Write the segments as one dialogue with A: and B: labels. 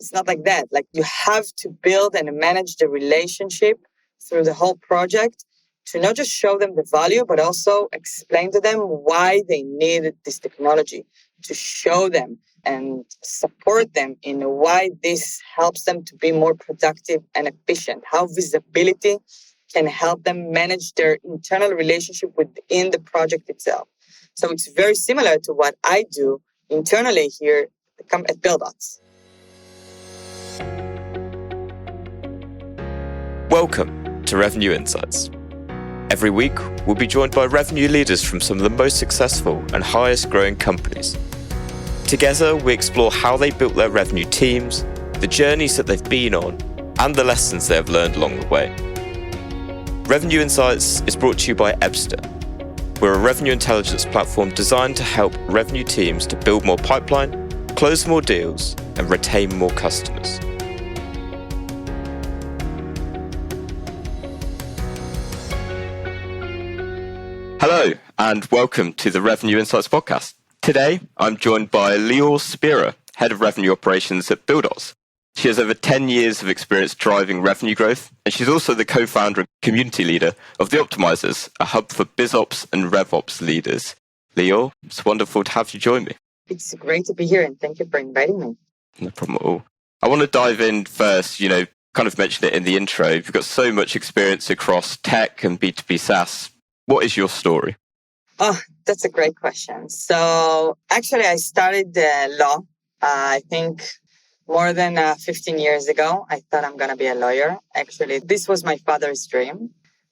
A: it's not like that. Like you have to build and manage the relationship through the whole project to not just show them the value, but also explain to them why they need this technology, to show them and support them in why this helps them to be more productive and efficient, how visibility can help them manage their internal relationship within the project itself. So it's very similar to what I do internally here at Buildots.
B: Welcome to Revenue Insights. Every week, we'll be joined by revenue leaders from some of the most successful and highest growing companies. Together, we explore how they built their revenue teams, the journeys that they've been on, and the lessons they have learned along the way. Revenue Insights is brought to you by Ebster. We're a revenue intelligence platform designed to help revenue teams to build more pipeline, close more deals, and retain more customers. Hello, and welcome to the Revenue Insights podcast. Today, I'm joined by Leore Spira, Head of Revenue Operations at Buildots. She has over 10 years of experience driving revenue growth, and she's also the co-founder and community leader of The Optimizers, a hub for BizOps and RevOps leaders. Leore, it's wonderful to have you join me.
A: It's great to be here, and thank you for inviting me.
B: No problem at all. I want to dive in first, kind of mentioned it in the intro. You've got so much experience across tech and B2B SaaS. What is your story?
A: Oh, that's a great question. So actually, I started law, I think more than 15 years ago. I thought I'm going to be a lawyer. Actually, this was my father's dream.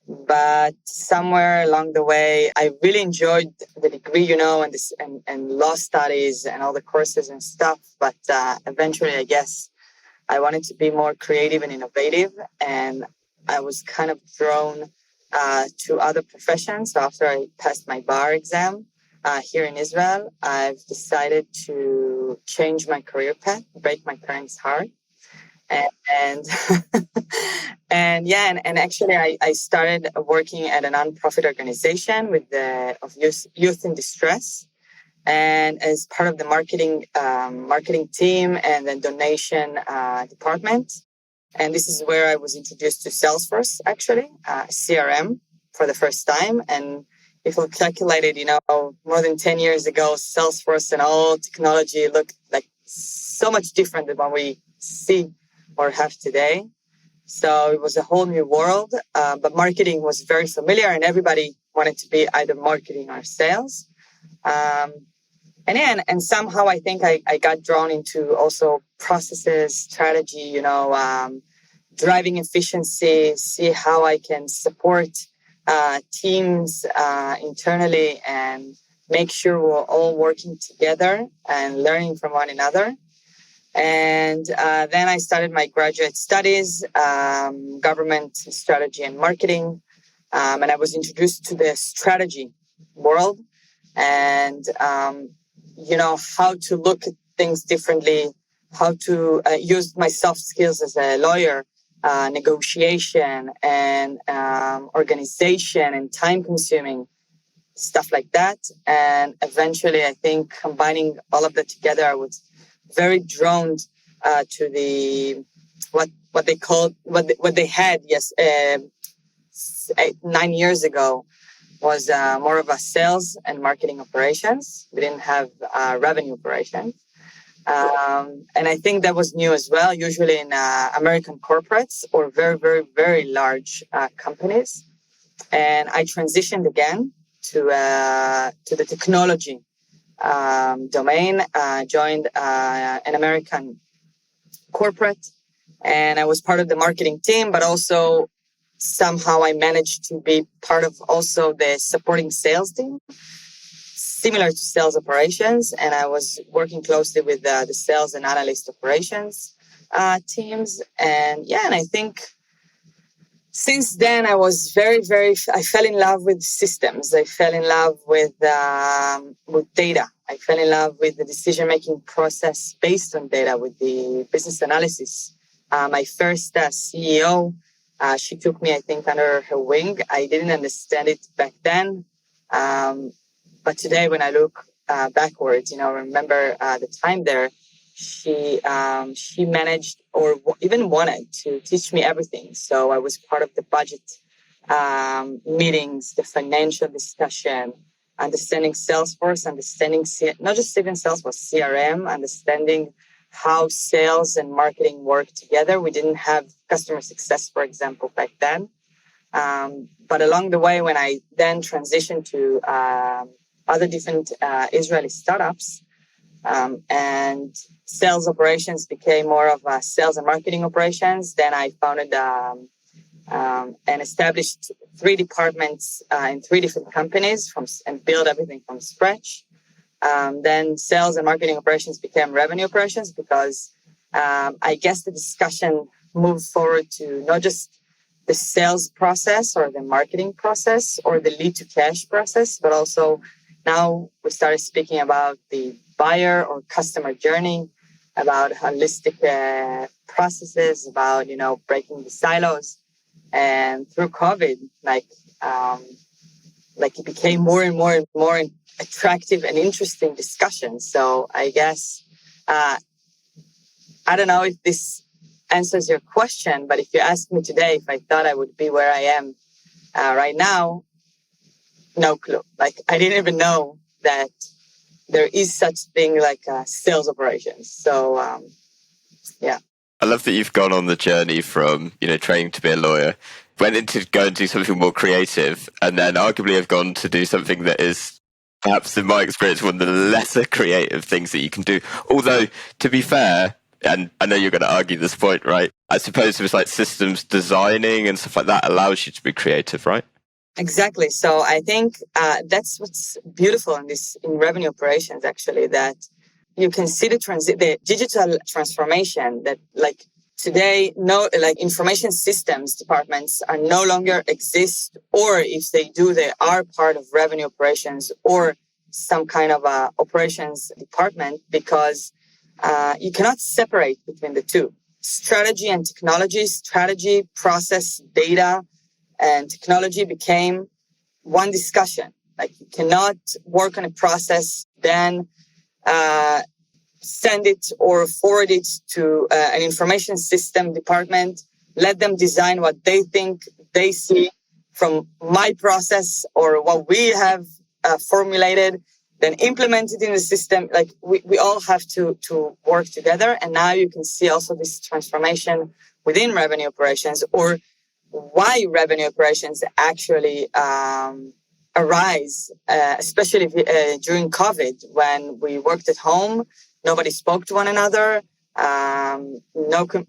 A: But somewhere along the way, I really enjoyed the degree, and law studies and all the courses and stuff. But eventually, I guess I wanted to be more creative and innovative. And I was kind of drawn to other professions. So after I passed my bar exam here in Israel, I've decided to change my career path, break my parents' heart. And actually I started working at a nonprofit organization of youth in distress, and as part of the marketing team and the donation department. And this is where I was introduced to Salesforce, actually, CRM for the first time. And if we calculated, more than 10 years ago, Salesforce and all technology looked like so much different than what we see or have today. So it was a whole new world, but marketing was very familiar and everybody wanted to be either marketing or sales. And somehow I think I got drawn into also processes, strategy, driving efficiency, see how I can support teams internally and make sure we're all working together and learning from one another. And then I started my graduate studies, government strategy and marketing. And I was introduced to the strategy world and, how to look at things differently, how to use my soft skills as a lawyer, negotiation and organization and time consuming, stuff like that. And eventually, I think combining all of that together, I was very drawn to the what they had 9 years ago was more of a sales and marketing operations. We didn't have revenue operations, and I think that was new as well. Usually in American corporates or very very very large companies, and I transitioned again to the technology domain, joined an American corporate, and I was part of the marketing team, but also somehow I managed to be part of also the supporting sales team, similar to sales operations. And I was working closely with the sales and analyst operations teams. And I think since then, I was I fell in love with systems. I fell in love with data. I fell in love with the decision-making process based on data, with the business analysis. My first CEO, she took me, I think, under her wing. I didn't understand it back then. But today, when I look backwards, remember the time there, she managed or even wanted to teach me everything. So I was part of the budget meetings, the financial discussion, understanding Salesforce, understanding not just even Salesforce, CRM, understanding how sales and marketing work together. We didn't have customer success, for example, back then. But along the way, when I then transitioned to other different Israeli startups, and sales operations became more of sales and marketing operations, then I founded and established 3 departments in 3 different companies and built everything from scratch. Then sales and marketing operations became revenue operations because I guess the discussion moved forward to not just the sales process or the marketing process or the lead to cash process, but also now we started speaking about the buyer or customer journey, about holistic processes, about, breaking the silos. And through COVID, it became more and more and more attractive and interesting discussions. So I guess, I don't know if this answers your question, but if you asked me today if I thought I would be where I am right now, no clue. I didn't even know that there is such thing like sales operations. So, yeah.
B: I love that you've gone on the journey from, training to be a lawyer, went into go and do something more creative, and then arguably have gone to do something that is perhaps, in my experience, one of the lesser creative things that you can do. Although, to be fair, and I know you're going to argue this point, right? I suppose it was like systems designing and stuff like that allows you to be creative, right?
A: Exactly. So I think that's what's beautiful in revenue operations, actually, that you can see the digital transformation that today, information systems departments are no longer exist, or if they do, they are part of revenue operations or some kind of operations department, because you cannot separate between the two. Strategy and technology, strategy, process, data, and technology became one discussion. You cannot work on a process, then send it or forward it to an information system department, let them design what they think they see from my process or what we have formulated, then implement it in the system. We all have to work together. And now you can see also this transformation within revenue operations, or why revenue operations actually arise, especially during COVID, when we worked at home. Nobody spoke to one another.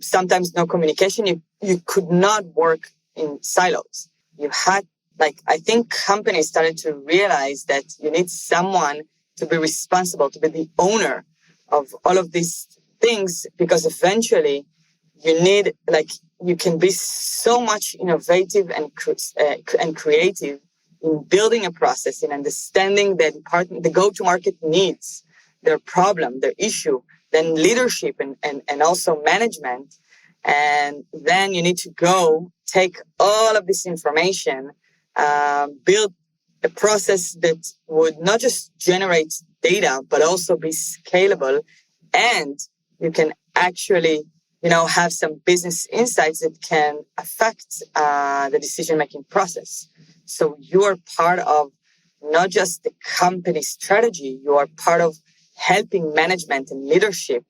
A: Sometimes no communication. You could not work in silos. You had, I think companies started to realize that you need someone to be responsible, to be the owner of all of these things, because eventually you need, you can be so much innovative and creative in building a process, in understanding the go-to-market needs, their problem, their issue, then leadership and also management. And then you need to go take all of this information, build a process that would not just generate data, but also be scalable. And you can actually, have some business insights that can affect the decision-making process. So you are part of not just the company strategy, you are part of helping management and leadership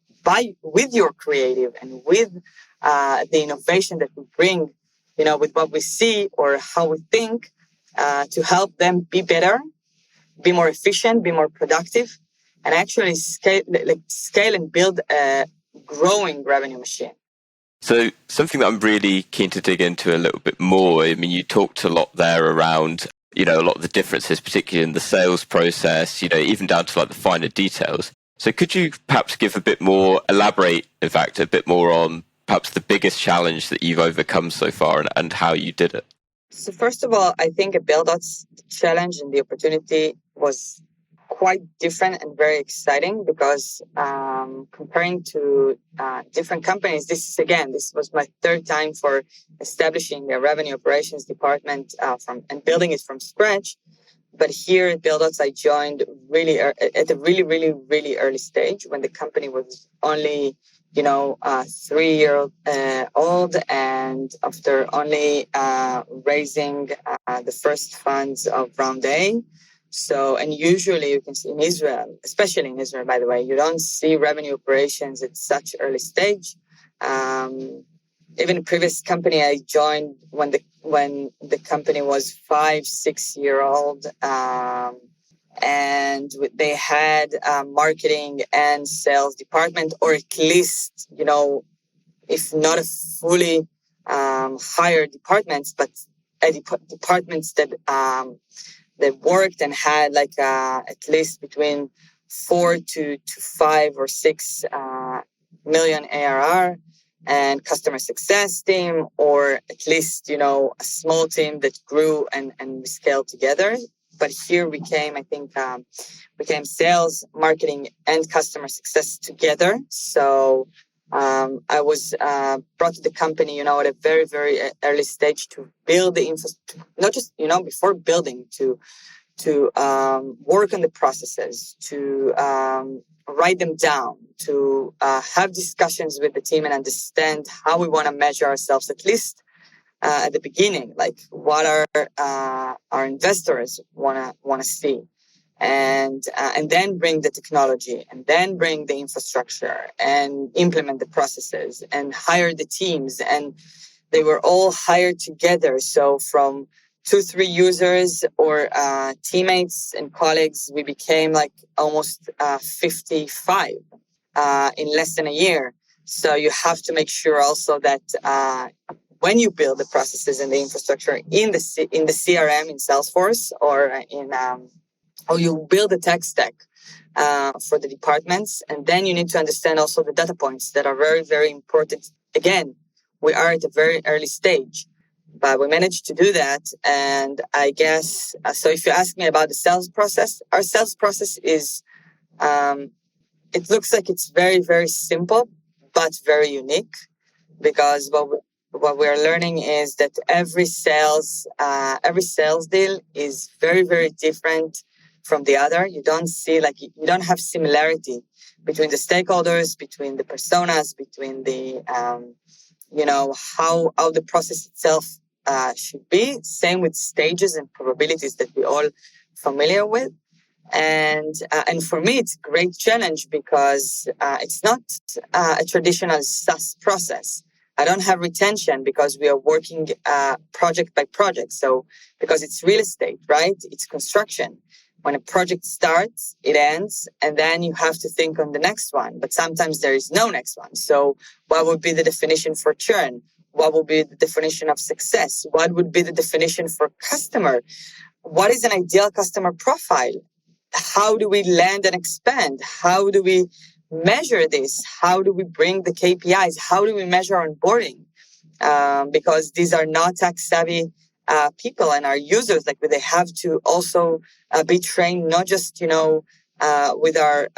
A: with your creative and with the innovation that we bring, with what we see or how we think, to help them be better, be more efficient, be more productive, and actually scale and build a growing revenue machine.
B: So something that I'm really keen to dig into a little bit more, I mean, you talked a lot there around, a lot of the differences, particularly in the sales process, even down to the finer details. So could you perhaps elaborate, in fact, a bit more on perhaps the biggest challenge that you've overcome so far and how you did it?
A: So first of all, I think at Buildots, the challenge and the opportunity was quite different and very exciting, because comparing to different companies, this was my 3rd time for establishing a revenue operations department and building it from scratch. But here at Buildots, I joined really at a really, really, really early stage when the company was only 3 year old, and after only raising the first funds of round A. So, and usually you can see in Israel, especially in Israel, by the way, you don't see revenue operations at such early stage. Even a previous company I joined when the company was 5-6 year old, and they had a marketing and sales department, or at least, if not a fully hired departments, but departments that worked and had like at least between 4 to 5 or 6 million ARR, and customer success team, or at least, a small team that grew and we scaled together. But here we came sales, marketing, and customer success together. So I was brought to the company, at a very, very early stage to build the infrastructure, not just, before building, to work on the processes, to write them down, to have discussions with the team and understand how we want to measure ourselves, at least at the beginning, like what our investors want to see, and then bring the technology, and then bring the infrastructure, and implement the processes, and hire the teams. And they were all hired together. So from 2-3 users or teammates and colleagues, we became like almost 55 in less than a year. So you have to make sure also that when you build the processes and the infrastructure in the CRM, in Salesforce, or or you build a tech stack for the departments, and then you need to understand also the data points that are very, very important. Again, we are at a very early stage, but we managed to do that. And I guess, so if you ask me about the sales process, our sales process is, it looks like it's very, very simple, but very unique, because what we're learning is that every sales deal is very, very different from the other. You don't see, you don't have similarity between the stakeholders, between the personas, between the, how the process itself should be. Same with stages and probabilities that we all familiar with. And for me, it's a great challenge because it's not a traditional SaaS process. I don't have retention because we are working project by project. So because it's real estate, right? It's construction. When a project starts, it ends, and then you have to think on the next one. But sometimes there is no next one. So what would be the definition for churn? What would be the definition of success? What would be the definition for customer? What is an ideal customer profile? How do we land and expand? How do we measure this? How do we bring the KPIs? How do we measure onboarding? Because these are not tech savvy people, and our users, they have to also be trained, not just, with our,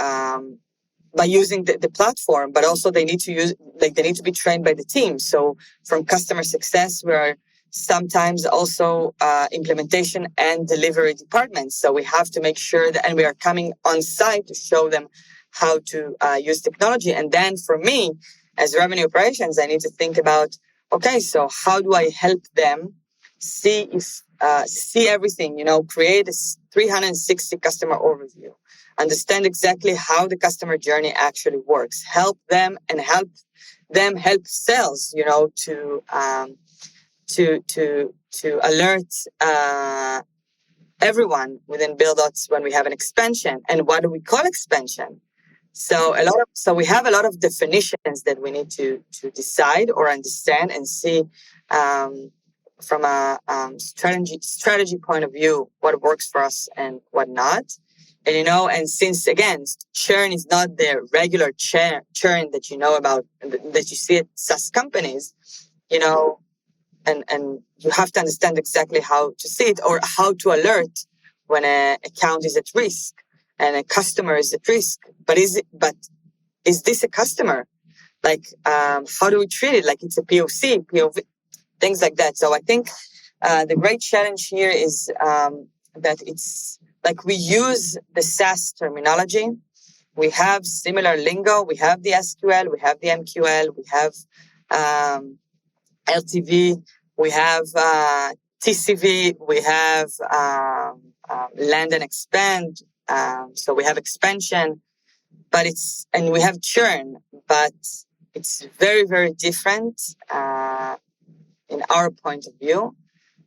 A: by using the platform, but also they need to they need to be trained by the team. So from customer success, we're sometimes also implementation and delivery departments. So we have to make sure that, and we are coming on site to show them how to use technology. And then for me, as revenue operations, I need to think about, okay, so how do I help them see everything, create a 360 customer overview, understand exactly how the customer journey actually works, help them and help sales, to alert everyone within Buildots when we have an expansion. And what do we call expansion? So we have a lot of definitions that we need to decide or understand and see from a strategy point of view what works for us and what not. And and since again churn is not the regular churn that you know about, that you see at SaaS companies, and you have to understand exactly how to see it or how to alert when an account is at risk and a customer is at risk. But is this a customer? How do we treat it? Like it's a POV, things like that. So I think the great challenge here is that it's like we use the SaaS terminology. We have similar lingo. We have the SQL, we have the MQL, we have LTV, we have TCV, we have land and expand. So we have expansion, and we have churn, but it's very, very different in our point of view.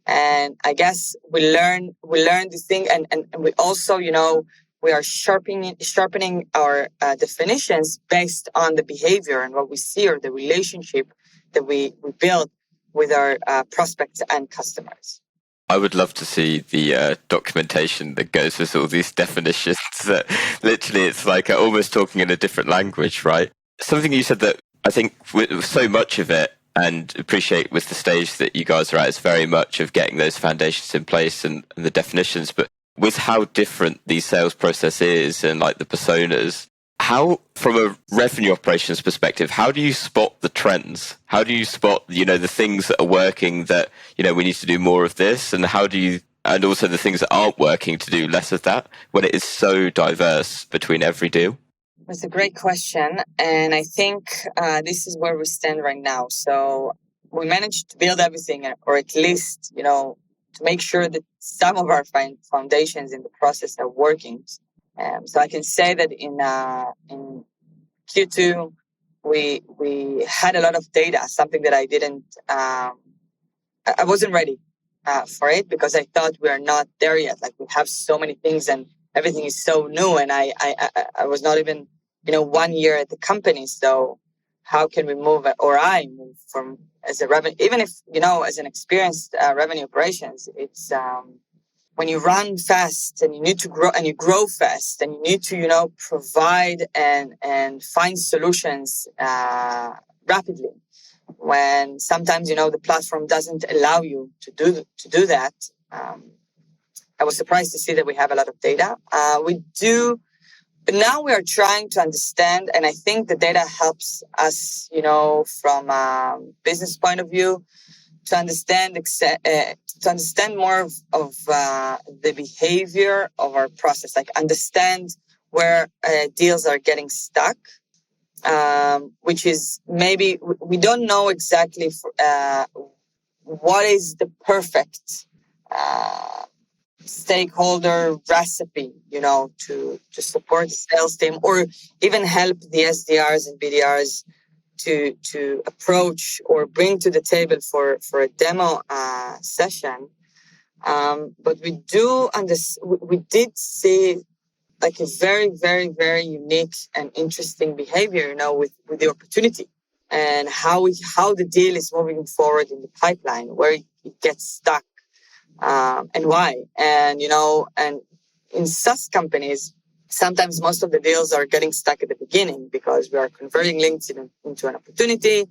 A: And I guess we learn this thing, and we also, we are sharpening our definitions based on the behavior and what we see, or the relationship that we build with our prospects and customers.
B: I would love to see the documentation that goes with all these definitions. That literally, it's like almost talking in a different language, right? Something you said that I think with so much of it, and appreciate with the stage that you guys are at, is very much of getting those foundations in place and the definitions. But with how different the sales process is and like the personas, how, from a revenue operations perspective, how do you spot the trends? How do you spot, the things that are working that, we need to do more of this? And and also the things that aren't working to do less of that, when it is so diverse between every deal?
A: That's a great question. And I think this is where we stand right now. So we managed to build everything, or at least, to make sure that some of our foundations in the process are working. So I can say that in Q2, we had a lot of data, something that I didn't, I wasn't ready for it, because I thought we are not there yet. Like, we have so many things and everything is so new, and I was not even, 1 year at the company. So how can we move, or I move from as a revenue, even if, as an experienced revenue operations, it's, when you run fast and you need to grow, and you grow fast, and you need to, provide and find solutions rapidly, when sometimes, the platform doesn't allow you to do that. I was surprised to see that we have a lot of data. We do, but now we are trying to understand, and I think the data helps us, from a business point of view, to understand more of the behavior of our process, like understand where deals are getting stuck, which is maybe we don't know exactly what is the perfect stakeholder recipe, to support the sales team, or even help the SDRs and BDRs to approach or bring to the table for a demo session. But we did see like a very, very, very unique and interesting behavior, with the opportunity, and how the deal is moving forward in the pipeline, where it gets stuck, and why. And, and in SaaS companies, sometimes most of the deals are getting stuck at the beginning, because we are converting leads into an opportunity.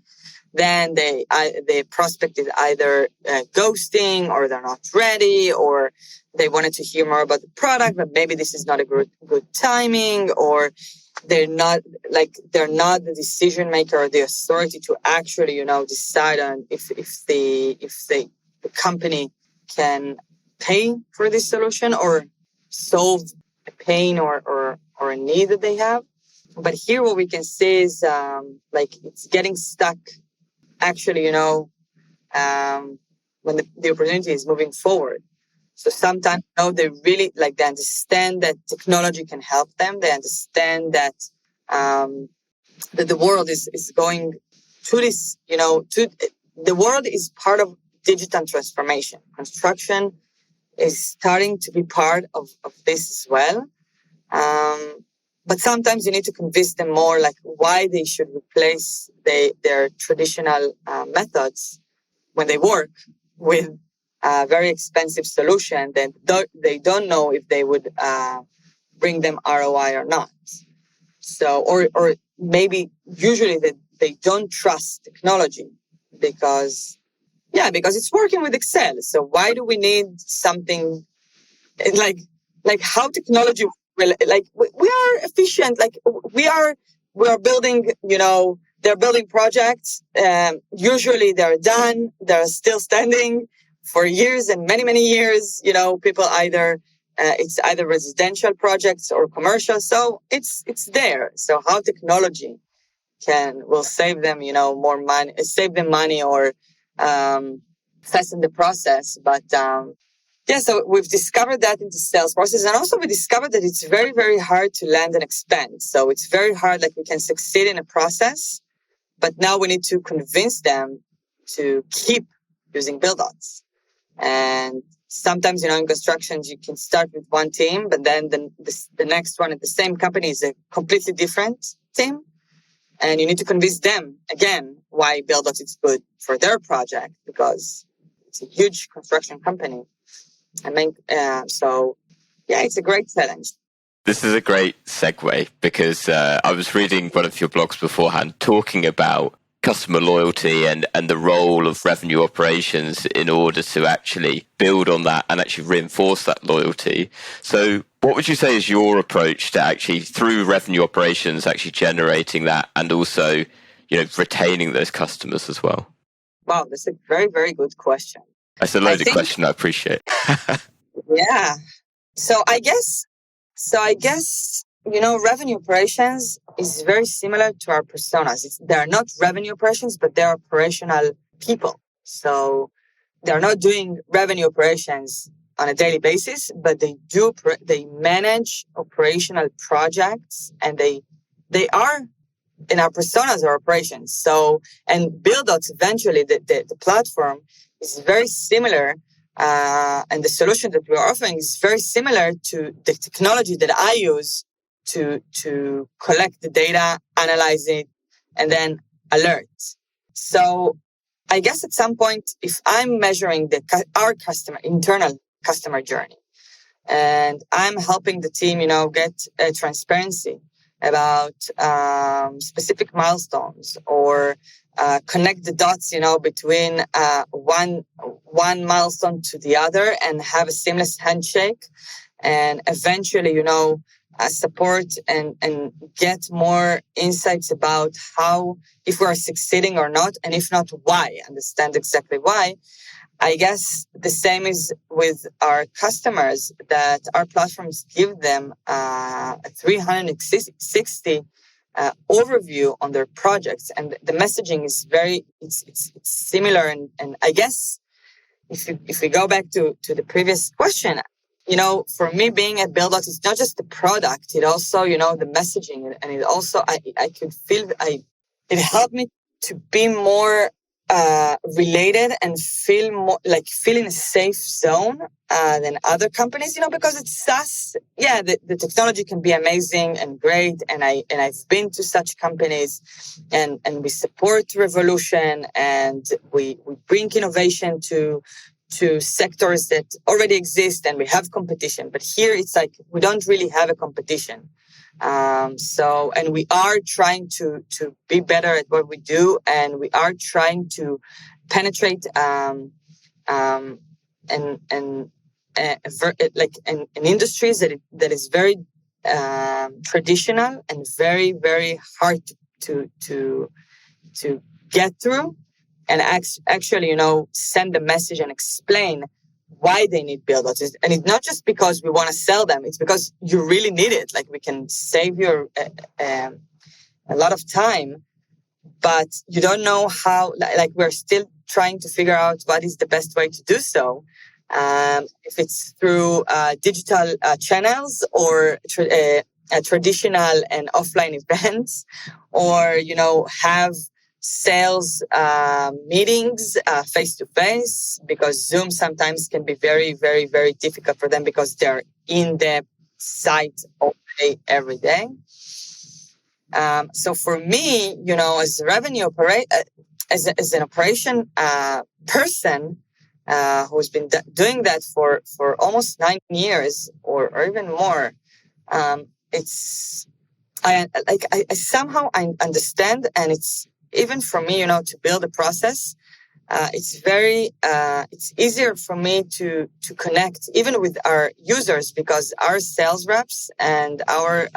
A: Then the prospect is either ghosting, or they're not ready, or they wanted to hear more about the product, but maybe this is not a good timing, or they're not the decision maker or the authority to actually, decide on if the company can pay for this solution or solve a pain or a need that they have. But here what we can see is it's getting stuck actually, when the opportunity is moving forward. So sometimes, they really they understand that technology can help them. They understand that that the world is going to this, the world is part of digital transformation. Construction is starting to be part of this as well. But sometimes you need to convince them more, why they should replace their traditional methods when they work with a very expensive solution. Then they don't know if they would bring them ROI or not. So, or maybe usually they don't trust technology because it's working with Excel. So why do we need something like how technology will, we are efficient. We are building, they're building projects. Usually they're done. They're still standing for years and many, many years, people it's either residential projects or commercial. So it's there. So how technology will save them, more money, save them money, or fasten the process. But so we've discovered that into sales process. And also we discovered that it's very, very hard to land and expand. So it's very hard, like we can succeed in a process, but now we need to convince them to keep using Buildots. And sometimes, in construction, you can start with one team, but then the next one at the same company is a completely different team. And you need to convince them, again, why Buildots is good for their project, because it's a huge construction company. It's a great challenge.
B: This is a great segue because I was reading one of your blogs beforehand talking about customer loyalty and the role of revenue operations in order to actually build on that and actually reinforce that loyalty. So what would you say is your approach to actually, through revenue operations, actually generating that and also, retaining those customers as well?
A: Wow, that's a very, very good question.
B: That's a loaded question, I appreciate.
A: Yeah. So I guess, revenue operations is very similar to our personas. They are not revenue operations, but they're operational people. So they're not doing revenue operations on a daily basis, but they manage operational projects, and they are in our personas or operations. So, and Buildots, eventually the platform is very similar, and the solution that we're offering is very similar to the technology that I use to collect the data, analyze it, and then alert. So I guess at some point, if I'm measuring our internal customer journey, and I'm helping the team, get transparency about specific milestones, or connect the dots, between one milestone to the other, and have a seamless handshake, and eventually, support and get more insights about if we are succeeding or not, and if not, why. Understand exactly why. I guess the same is with our customers, that our platforms give them a 360 overview on their projects, and the messaging is it's similar. And I guess if we go back to the previous question, for me, being at Buildots, it's not just the product; it also, the messaging, and it also I could feel it helped me to be more related and feel in a safe zone than other companies, because it's SaaS. Yeah, the technology can be amazing and great, and I've been to such companies, and we support revolution, and we bring innovation to sectors that already exist, and we have competition. But here it's like we don't really have a competition. And we are trying to be better at what we do, and we are trying to penetrate in industries that is very traditional and very, very hard to get through, and actually, send the message and explain why they need Buildots. And it's not just because we want to sell them. It's because you really need it. Like, we can save you a lot of time, but you don't know how. Like, we're still trying to figure out what is the best way to do so. If it's through digital channels, or traditional and offline events, or, have sales meetings face to face, because Zoom sometimes can be very, very, very difficult for them because they're in the site all day, every day. So for me, as a revenue as an operation person who's been doing that for almost 9 years or even more, I somehow I understand, and it's even for me, to build a process, it's easier for me to connect even with our users, because our sales reps and our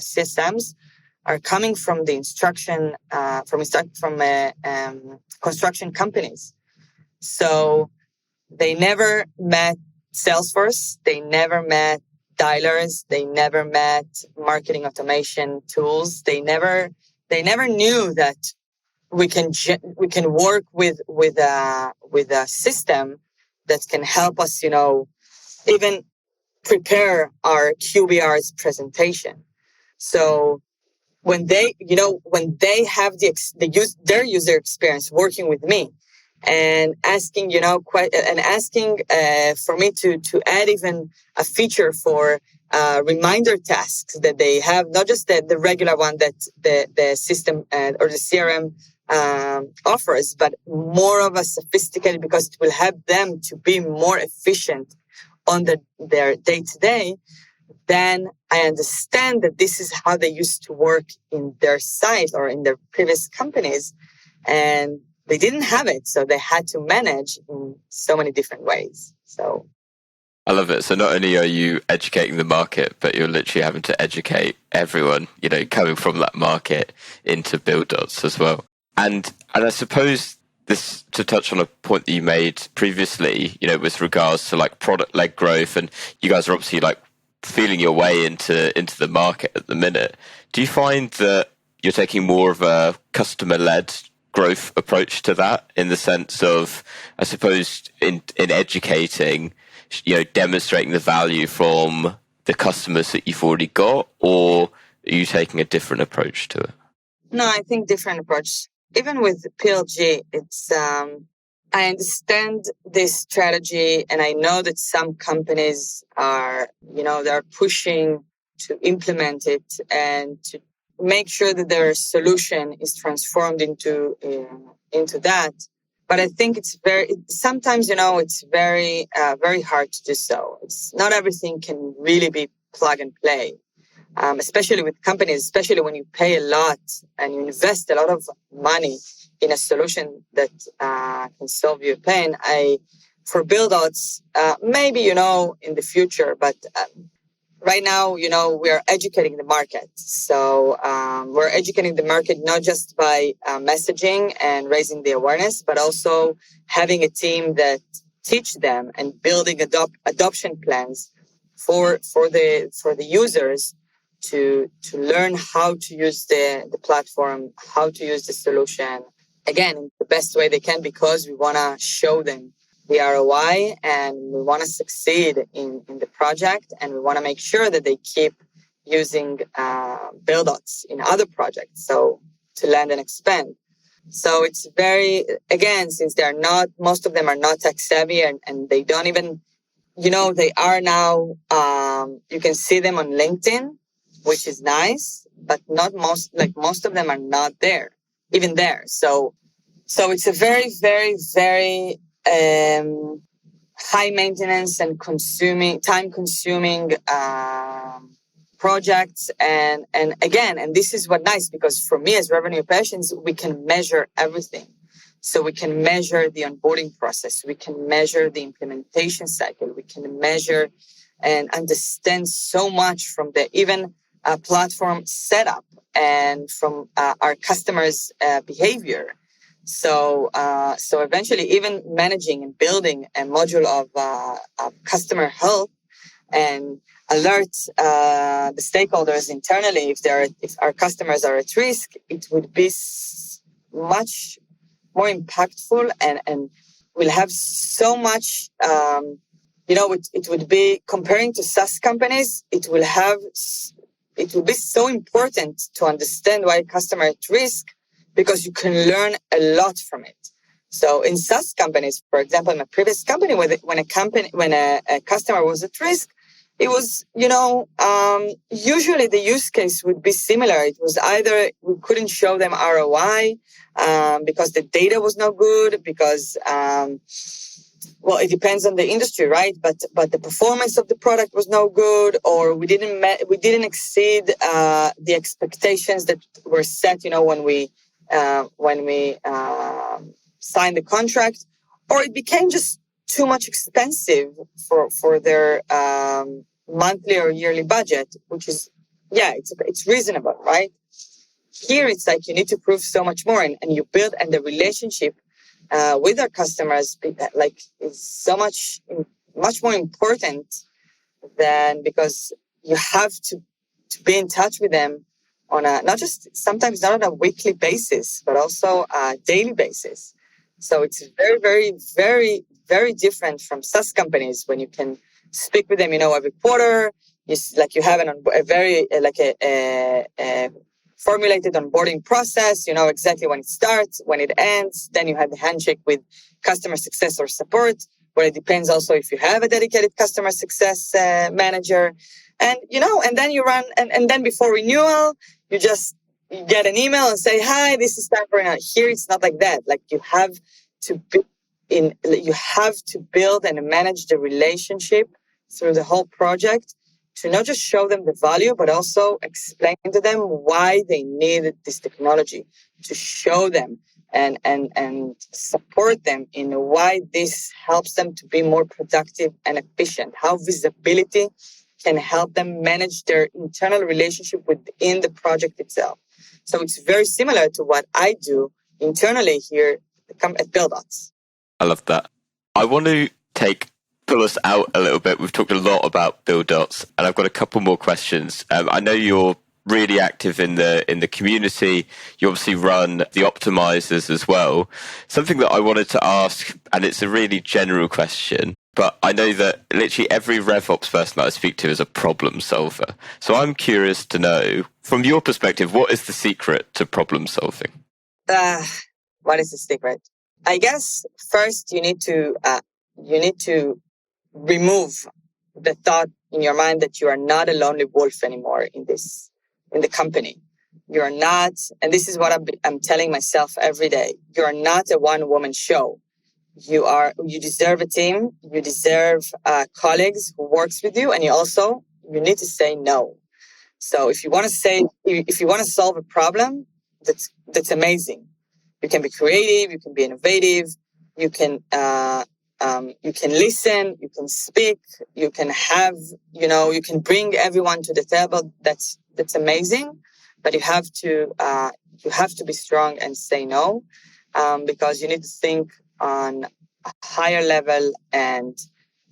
A: CSMs are coming from the from construction companies. So They never met Salesforce. They never met dialers. They never met marketing automation tools. They never knew that we can work with a system that can help us, even prepare our QBR's presentation. So when they have their user experience working with me and asking, for me to add even a feature for reminder tasks that they have, not just the regular one that the system or the CRM offers, but more of a sophisticated, because it will help them to be more efficient on their day-to-day. Then I understand that this is how they used to work in their site or in their previous companies, and they didn't have it, so they had to manage in so many different ways. So
B: I love it. So not only are you educating the market, but you're literally having to educate everyone, coming from that market into Buildots as well. And I suppose this, to touch on a point that you made previously, with regards to like product-led growth, and you guys are obviously like feeling your way into the market at the minute. Do you find that you're taking more of a customer-led growth approach to that, in the sense of, I suppose, in educating, demonstrating the value from the customers that you've already got, or are you taking a different approach to it?
A: No, I think different approach. Even with PLG, it's I understand this strategy, and I know that some companies are, they're pushing to implement it and to make sure that their solution is transformed into that. But I think sometimes, it's very, very hard to do so. It's not everything can really be plug and play. Especially with companies, especially when you pay a lot and you invest a lot of money in a solution that can solve your pain. For Buildots, maybe, in the future, but right now, we are educating the market. So we're educating the market not just by messaging and raising the awareness, but also having a team that teach them and building adoption plans for the users to learn how to use the platform, how to use the solution, again, in the best way they can, because we want to show them the ROI and we want to succeed in the project, and we want to make sure that they keep using Buildots in other projects, so to land and expand. So it's again, since most of them are not tech savvy, and they don't even, they are now, you can see them on LinkedIn, which is nice, but most of them are not even there. So it's a very, very, very high maintenance and time consuming projects. And this is what nice, because for me as revenue operations, we can measure everything. So we can measure the onboarding process. We can measure the implementation cycle. We can measure and understand so much from the even platform setup and from our customers' behavior. So eventually, even managing and building a module of customer health and alert the stakeholders internally if our customers are at risk, it would be much more impactful and will have so much. It would be, comparing to SaaS companies, it will be so important to understand why a customer is at risk, because you can learn a lot from it. So in SaaS companies, for example, in my previous company, when a customer was at risk, it was, usually the use case would be similar. It was either we couldn't show them ROI because the data was no good, because it depends on the industry, right? But the performance of the product was no good, or we didn't exceed the expectations that were set, when we signed the contract, or it became just too much expensive for their monthly or yearly budget, which is, it's reasonable, right? Here it's like you need to prove so much more, and you build, and the relationship with our customers, like, is so much more important than, because you have to be in touch with them on a, not just, sometimes not on a weekly basis, but also a daily basis. So it's very, very, very, very different from SaaS companies when you can speak with them, every quarter. You have a very a formulated onboarding process. You know exactly when it starts, when it ends. Then you have the handshake with customer success or support, where it depends also if you have a dedicated customer success manager. And, and then you run, and then before renewal, you just get an email and say, hi, this is time for renewal. Here, it's not like that. Like, you have to build and manage the relationship through the whole project, to not just show them the value, but also explain to them why they need this technology, to show them and support them in why this helps them to be more productive and efficient, how visibility can help them manage their internal relationship within the project itself. So it's very similar to what I do internally here at Buildots.
B: I love that. I want to pull us out a little bit. We've talked a lot about Buildots, and I've got a couple more questions. I know you're really active in the community. You obviously run the optimizers as well. Something that I wanted to ask, and it's a really general question, but I know that literally every RevOps person that I speak to is a problem solver. So I'm curious to know, from your perspective, what is the secret to problem solving?
A: What is the secret? I guess first you need to remove the thought in your mind that you are not a lonely wolf anymore in the company. You are not, and this is what I'm telling myself every day. You are not a one-woman show. You deserve a team. You deserve colleagues who works with you, and you need to say no. So if you want to solve a problem, that's amazing. You can be creative. You can be innovative. You can listen. You can speak. You can you can bring everyone to the table. That's amazing. But you have to be strong and say no, because you need to think on a higher level and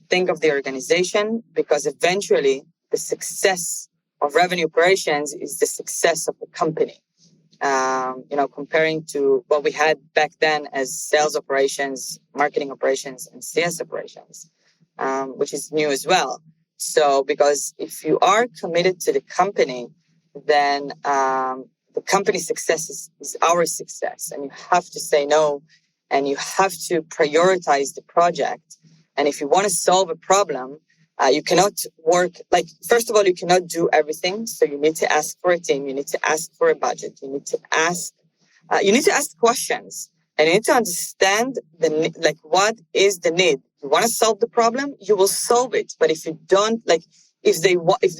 A: think of the organization, because eventually the success of revenue operations is the success of the company. Comparing to what we had back then as sales operations, marketing operations, and CS operations, which is new as well. So, because if you are committed to the company, then the company's success is our success, and you have to say no, and you have to prioritize the project. And if you want to solve a problem, you cannot first of all, you cannot do everything. So you need to ask for a team. You need to ask for a budget. You need to ask questions, and you need to understand what is the need. You want to solve the problem, you will solve it. But if you don't, if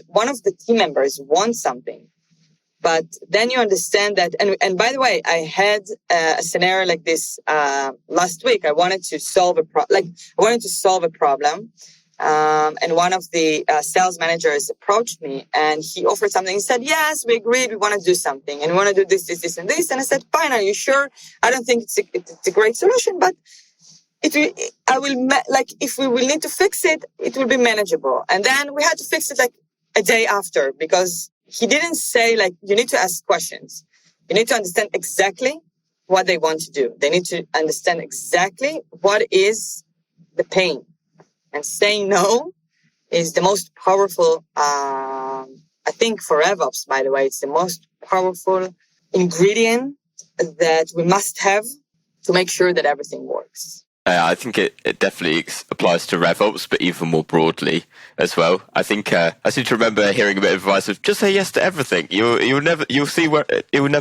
A: one of the team members wants something, but then you understand that, and by the way, I had a scenario like this last week. I wanted to solve a problem. And one of the sales managers approached me, and he offered something. He said, yes, we agreed. We want to do something, and we want to do this, and this. And I said, fine, are you sure? I don't think it's a great solution, but if we will need to fix it, it will be manageable. And then we had to fix it a day after, because he didn't say you need to ask questions. You need to understand exactly what they want to do. They need to understand exactly what is the pain. And saying no is the most powerful, I think for RevOps, by the way, it's the most powerful ingredient that we must have to make sure that everything works.
B: I think it definitely applies to RevOps, but even more broadly as well. I think I seem to remember hearing a bit of advice of just say yes to everything. You'll never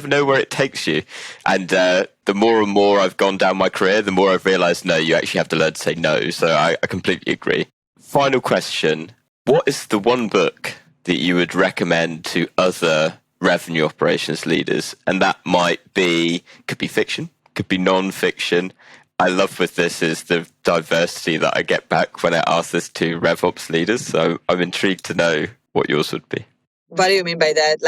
B: know where it takes you. And the more and more I've gone down my career, the more I've realised no, you actually have to learn to say no. So I completely agree. Final question: what is the one book that you would recommend to other revenue operations leaders? And that could be fiction, could be non-fiction. I love with this is the diversity that I get back when I ask this to RevOps leaders. So I'm intrigued to know what yours would be.
A: What do you mean by that?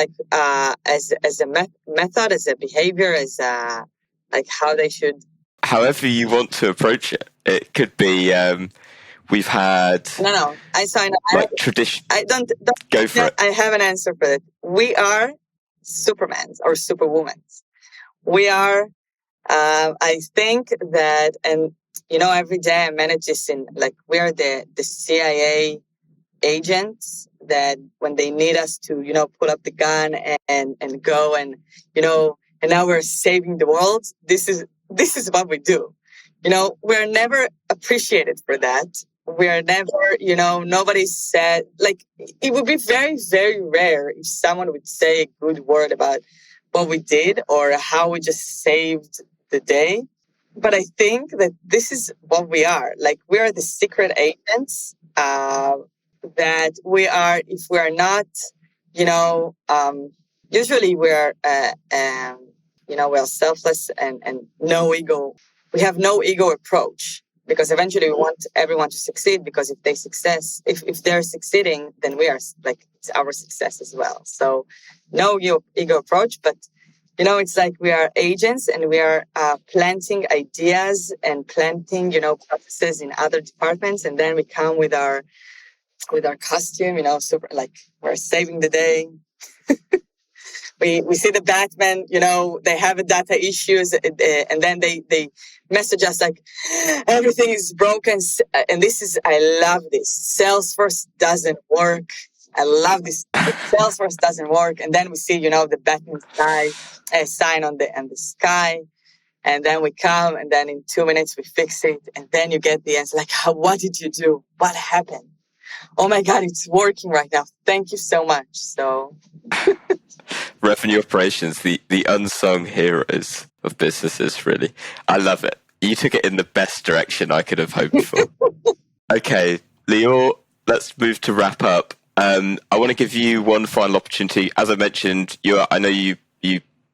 A: As a method, as a behavior, as how they should?
B: however you want to approach it. It could be we've had
A: No.
B: like tradition.
A: I don't
B: Go for it.
A: I have an answer for it. We are Supermans or Superwomen. We are. I think that, and every day I manage this in like we are the CIA agents that when they need us to pull up the gun and go and and now we're saving the world. This is what we do. We're never appreciated for that. We're never, nobody said, like, it would be very, very rare if someone would say a good word about what we did or how we just saved the day. But I think that this is what we are. Like, we are the secret agents that we are, if we are not, usually we're, we're selfless and no ego. We have no ego approach because eventually we want everyone to succeed because if they're succeeding, then we are like, it's our success as well. So no ego approach, but it's like we are agents and we are planting ideas and planting, processes in other departments. And then we come with our costume, super like we're saving the day. We see the Batman, they have data issues and then they message us like everything is broken. And I love this. Salesforce doesn't work. I love this. Salesforce doesn't work. And then we see, the Batman sign on the sky. And then we come and then in 2 minutes we fix it. And then you get the answer like, what did you do? What happened? Oh my God, it's working right now. Thank you so much. So
B: revenue operations, the unsung heroes of businesses, really. I love it. You took it in the best direction I could have hoped for. Okay, Leore, let's move to wrap up. I want to give you one final opportunity. As I mentioned, I know you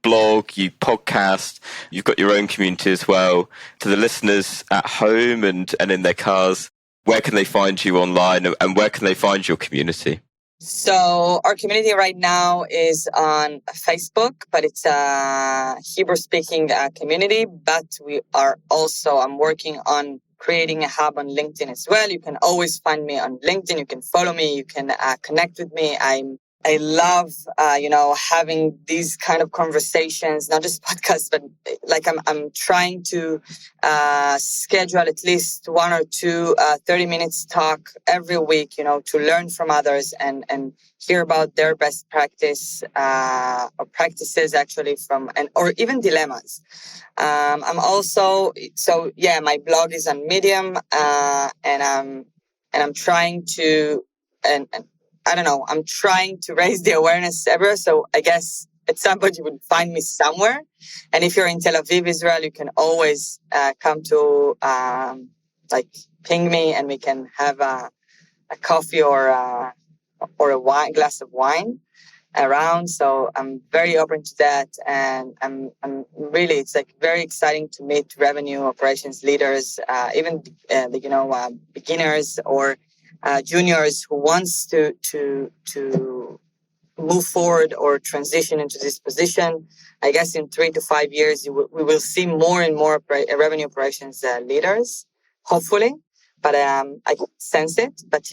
B: blog, you podcast, you've got your own community as well. To the listeners at home and in their cars, where can they find you online and where can they find your community?
A: So our community right now is on Facebook, but it's a Hebrew-speaking community. But I'm working on creating a hub on LinkedIn as well. You can always find me on LinkedIn. You can follow me. You can connect with me. I love, having these kind of conversations, not just podcasts, but like I'm trying to schedule at least 1 or 2 30 minutes talk every week, to learn from others and hear about their best practice or practices actually or even dilemmas. I'm also, my blog is on Medium and I'm trying to, and I don't know, I'm trying to raise the awareness everywhere. So I guess at some point you would find me somewhere. And if you're in Tel Aviv, Israel, you can always come to ping me and we can have a coffee or a glass of wine around. So I'm very open to that. And I'm really, it's like very exciting to meet revenue operations leaders, even, beginners or juniors who wants to move forward or transition into this position. I guess in 3 to 5 years, we will see more and more revenue operations leaders, hopefully. But I can sense it. But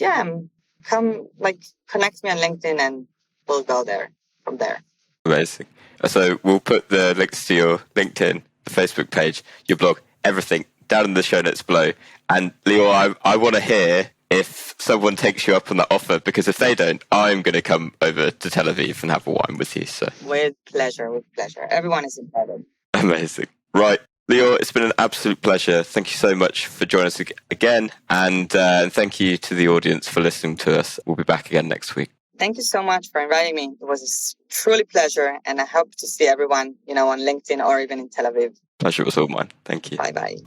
A: connect me on LinkedIn and we'll go there from there.
B: Amazing. So we'll put the links to your LinkedIn, the Facebook page, your blog, everything down in the show notes below. And Leore, I want to hear if someone takes you up on that offer, because if they don't, I'm going to come over to Tel Aviv and have a wine with you. So
A: with pleasure. Everyone is invited.
B: Amazing. Right. Leore, it's been an absolute pleasure. Thank you so much for joining us again. And thank you to the audience for listening to us. We'll be back again next week.
A: Thank you so much for inviting me. It was a truly pleasure. And I hope to see everyone, on LinkedIn or even in Tel Aviv.
B: Pleasure was all mine. Thank you.
A: Bye-bye.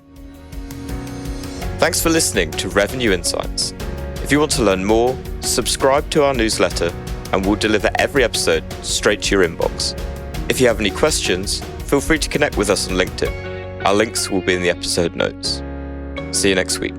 B: Thanks for listening to Revenue Insights. If you want to learn more, subscribe to our newsletter and we'll deliver every episode straight to your inbox. If you have any questions, feel free to connect with us on LinkedIn. Our links will be in the episode notes. See you next week.